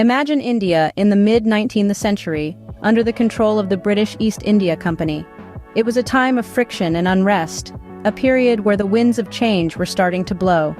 Imagine India in the mid-19th century, under the control of the British East India Company. It was a time of friction and unrest, a period where the winds of change were starting to blow.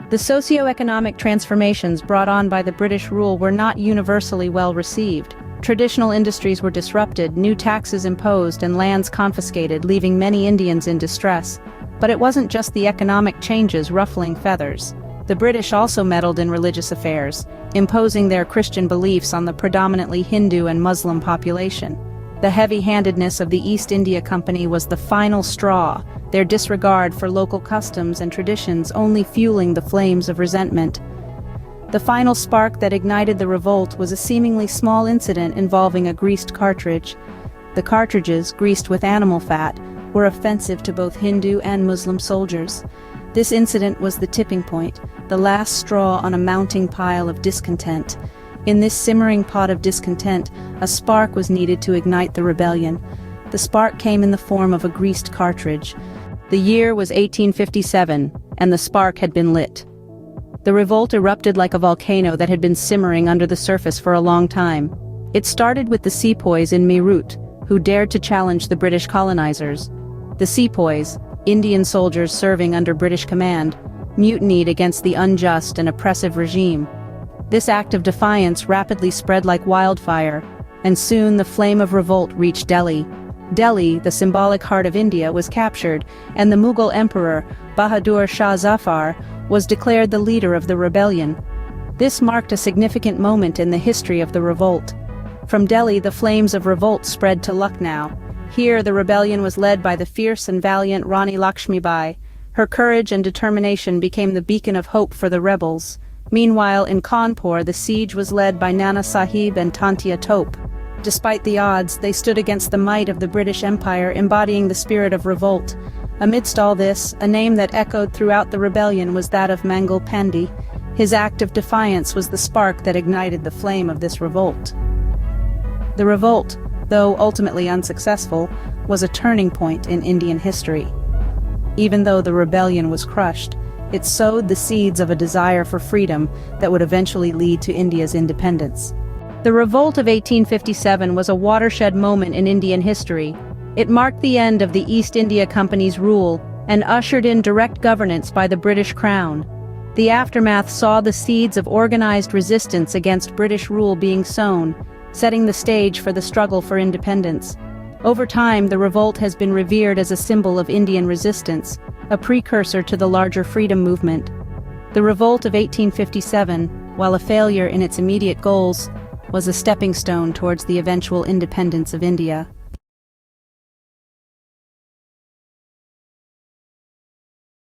The socio-economic transformations brought on by the British rule were not universally well received. Traditional industries were disrupted, new taxes imposed, and lands confiscated, leaving many Indians in distress. But it wasn't just the economic changes ruffling feathers. The British also meddled in religious affairs, imposing their Christian beliefs on the predominantly Hindu and Muslim population. The heavy-handedness of the East India Company was the final straw, their disregard for local customs and traditions only fueling the flames of resentment. The final spark that ignited the revolt was a seemingly small incident involving a greased cartridge. The cartridges, greased with animal fat, were offensive to both Hindu and Muslim soldiers. This incident was the tipping point, the last straw on a mounting pile of discontent. In this simmering pot of discontent, a spark was needed to ignite the rebellion. The spark came in the form of a greased cartridge. The year was 1857, and the spark had been lit. The revolt erupted like a volcano that had been simmering under the surface for a long time. It started with the sepoys in Meerut, who dared to challenge the British colonizers. The sepoys, Indian soldiers serving under British command, mutinied against the unjust and oppressive regime. This act of defiance rapidly spread like wildfire, and soon the flame of revolt reached Delhi. Delhi, the symbolic heart of India, was captured, and the Mughal emperor, Bahadur Shah Zafar, was declared the leader of the rebellion. This marked a significant moment in the history of the revolt. From Delhi, the flames of revolt spread to Lucknow. Here, the rebellion was led by the fierce and valiant Rani Lakshmibai. Her courage and determination became the beacon of hope for the rebels. Meanwhile, in Kanpur, the siege was led by Nana Sahib and Tantia Tope. Despite the odds, they stood against the might of the British Empire, embodying the spirit of revolt. Amidst all this, a name that echoed throughout the rebellion was that of Mangal Pandey. His act of defiance was the spark that ignited the flame of this revolt. The revolt, though ultimately unsuccessful, was a turning point in Indian history. Even though the rebellion was crushed, it sowed the seeds of a desire for freedom that would eventually lead to India's independence. The Revolt of 1857 was a watershed moment in Indian history. It marked the end of the East India Company's rule and ushered in direct governance by the British Crown. The aftermath saw the seeds of organized resistance against British rule being sown, setting the stage for the struggle for independence. Over time, the revolt has been revered as a symbol of Indian resistance, a precursor to the larger freedom movement. The Revolt of 1857, while a failure in its immediate goals, was a stepping stone towards the eventual independence of India.